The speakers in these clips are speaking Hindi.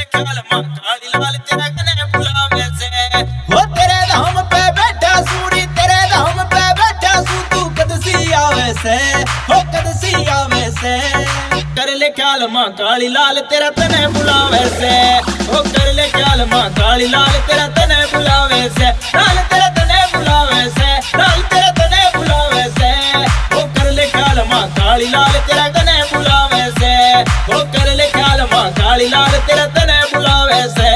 ले ख्याल मां काली लाल तेरा कने बुलावे से। हो तेरे धाम पे बैठा सूरी, तेरे धाम पे बैठा सू, तू कदसी आवे से, हो कदसी आवे से। कर ले ख्याल मां काली लाल तेरा तने बुलावे से। हो कर ले ख्याल मां काली लाल तेरा तने बुलावे से। लाल तेरा तने बुलावे से, लाल तेरा तने बुलावे से। हो कर ले ख्याल मां काली लाल तेरा तने बुलावे से। हो कर ले ख्याल मां काली लाल तेरा तने बुलावे से।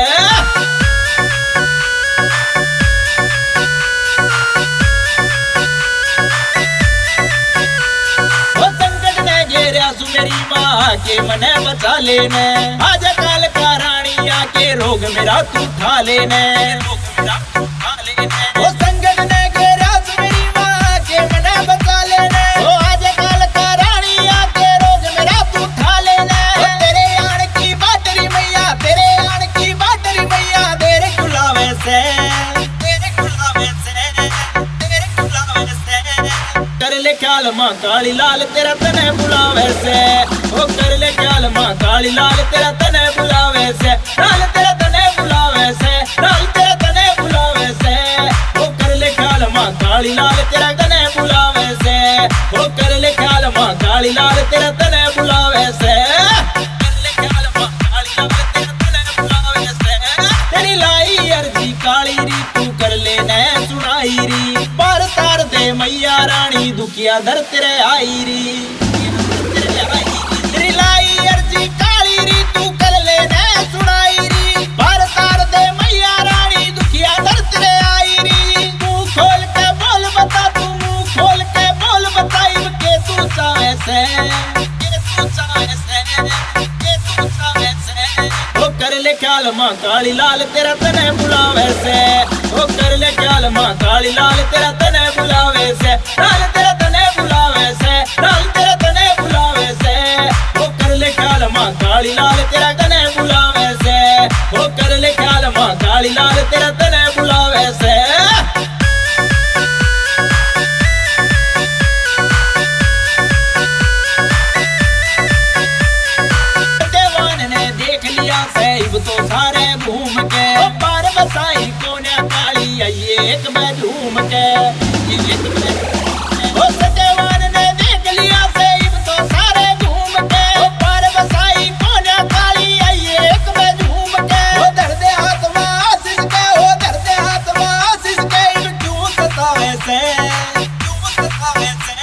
मेरी माँ के मने बचा लेने, आज काल का रानी आके रोग मेरा तू खा लेने, रोग मेरा तू खा लेने। ओ संगत ने घेरा मेरी माँ के मने बचा लेने, ओ आज काल का रानी आके रोग मेरा तू खा लेने। ओ तेरे आण की बाटरी मैया, तेरे आण की बाटरी मैया, तेरे गुलावे से, तेरे गुलावे से, तेरे गुलावे से। कर ले ख्याल मां काली लाल तेरा तने बुलावे से। ओ कर ले ख्याल मां काली लाल तेरा तने बुलावे से। लाल तेरा तने बुलावे से, लाल तेरा तने बुलावे से। ओ कर ले ख्याल मां काली लाल तेरा तने बुलावे से। ओ कर ले ख्याल मां काली लाल तेरा तने बुलावे से। कर ले ख्याल मां काली लाल तेरा तने बुलावे से। तेरी लाई अर्जी काली री तू कर ले ने सुनाई री, पार तार दे मैया रानी दुखिया दर तेरे आई री। तेरी लाई अर्जी काली री तू कर ले ने सुनाई री, पार तार दे मैया रानी दुखिया दर तेरे आई री। मुंह खोल के बोल बता, तू मुंह खोल के बोल बता, इनके तू चाहे से, के तू चाहे से, के तू चाहे से। ओ कर ले ख्याल मां काली लाल तेरा तने बुलावे से। ओ कर ले ख्याल मां काली लाल तेरा तने बुलावे से। लाल तेरा तने बुलावे से, लाल तेरा तने बुलावे से। ओ कर ले ख्याल मां काली लाल तेरा तने बुलावे से। ओ कर ले ख्याल मां काली लाल तेरा तने बुलावे से। देवान ने देख लिया सैब तो सारे घूम के, ओ पार बसाई कोने काली आइए एक मैं झूम के, एक मैं। ओ सत्यवान ने देख लिया सैब तो सारे घूम के, ओ पार बसाई कोने काली आइए एक मैं झूम के। ओ दर्दे हाथ में आशीष के, ओ दर्दे हाथ में आशीष के, इन क्यों सतावे से, क्यों सतावे से,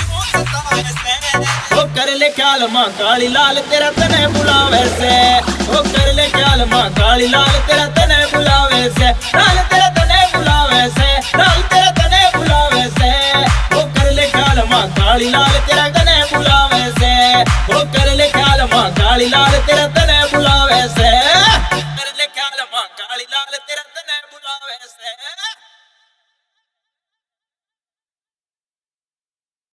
क्यों सतावे से। ओ कर ले ख्याल मां काली लाल तेरा तने बुलावे से। ओ कर ले ख्याल मां काली लाल तेरा तने बुलावे से। लाल तेरा तने बुलावे से, लाल तेरा तने बुलावे से। ओ कर ले ख्याल मां काली लाल तेरा तने बुलावे से। ओ कर ले ख्याल मां काली लाल तेरा तने बुलावे से। कर ले ख्याल मां काली लाल तेरा